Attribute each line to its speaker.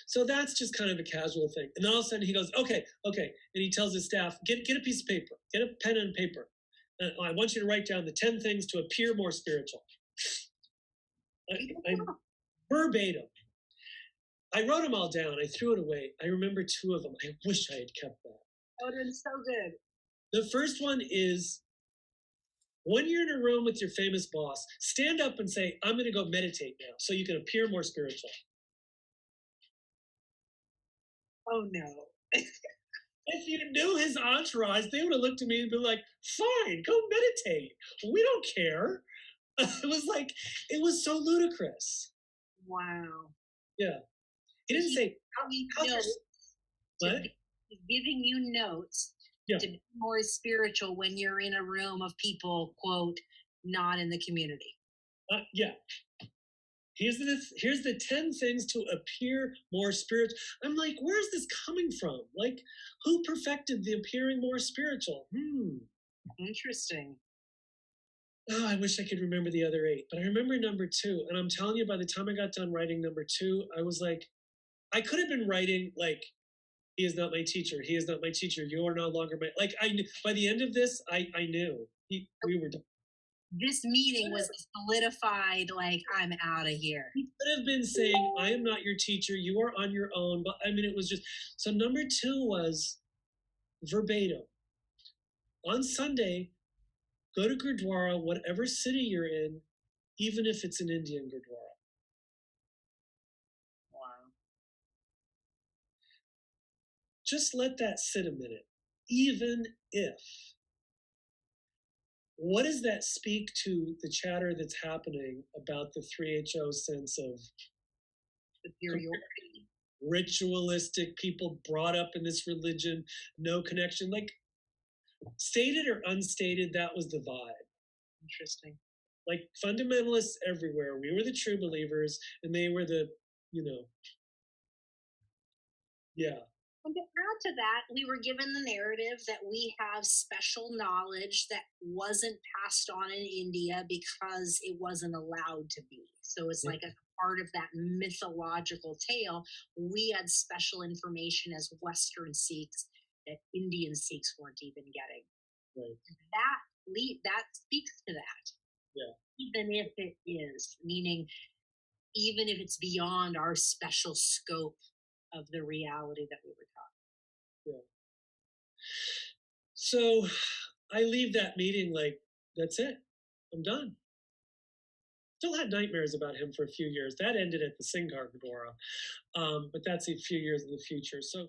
Speaker 1: So that's just kind of a casual thing. And then all of a sudden he goes, okay, okay. And he tells his staff, get a piece of paper, get a pen and paper. And I want you to write down the 10 things to appear more spiritual. I verbatim. I wrote them all down. I threw it away. I remember 2 of them. I wish I had kept that.
Speaker 2: That would have been so good.
Speaker 1: The first one is, when you're in a room with your famous boss, stand up and say, I'm going to go meditate now so you can appear more spiritual.
Speaker 2: Oh, no.
Speaker 1: If you knew his entourage, they would have looked at me and been like, fine, go meditate. We don't care. It was like, it was so ludicrous.
Speaker 2: Wow.
Speaker 1: Yeah. He didn't say,
Speaker 2: what? He's giving you notes to be more spiritual when you're in a room of people, quote, not in the community.
Speaker 1: Yeah. Here's the 10 things to appear more spiritual. I'm like, where's this coming from? Like, who perfected the appearing more spiritual?
Speaker 2: Interesting.
Speaker 1: Oh, I wish I could remember the other 8, but I remember number 2. And I'm telling you, by the time I got done writing number 2, I was like, I could have been writing like, he is not my teacher. He is not my teacher. You are no longer my, like, I knew by the end of this, I knew we were done.
Speaker 2: This meeting was solidified, like, I'm out of here.
Speaker 1: He could have been saying, I am not your teacher. You are on your own. But I mean, it was just, so number 2 was verbatim. On Sunday, go to Gurdwara, whatever city you're in, even if it's an Indian Gurdwara.
Speaker 2: Wow.
Speaker 1: Just let that sit a minute. Even if. What does that speak to the chatter that's happening about the 3HO sense of
Speaker 2: superiority?
Speaker 1: Ritualistic, people brought up in this religion, no connection. Like, stated or unstated, that was the vibe.
Speaker 2: Interesting.
Speaker 1: Like, fundamentalists everywhere. We were the true believers, and they were the, yeah.
Speaker 2: And to add to that, we were given the narrative that we have special knowledge that wasn't passed on in India because it wasn't allowed to be. So it's like a part of that mythological tale. We had special information as Western Sikhs that Indian Sikhs weren't even getting.
Speaker 1: Right.
Speaker 2: That speaks to that.
Speaker 1: Yeah.
Speaker 2: Even if it is, meaning even if it's beyond our special scope of the reality that we were taught.
Speaker 1: Yeah. So I leave that meeting like, that's it. I'm done. Still had nightmares about him for a few years. That ended at the Singhar Gurdwara, but that's a few years in the future. So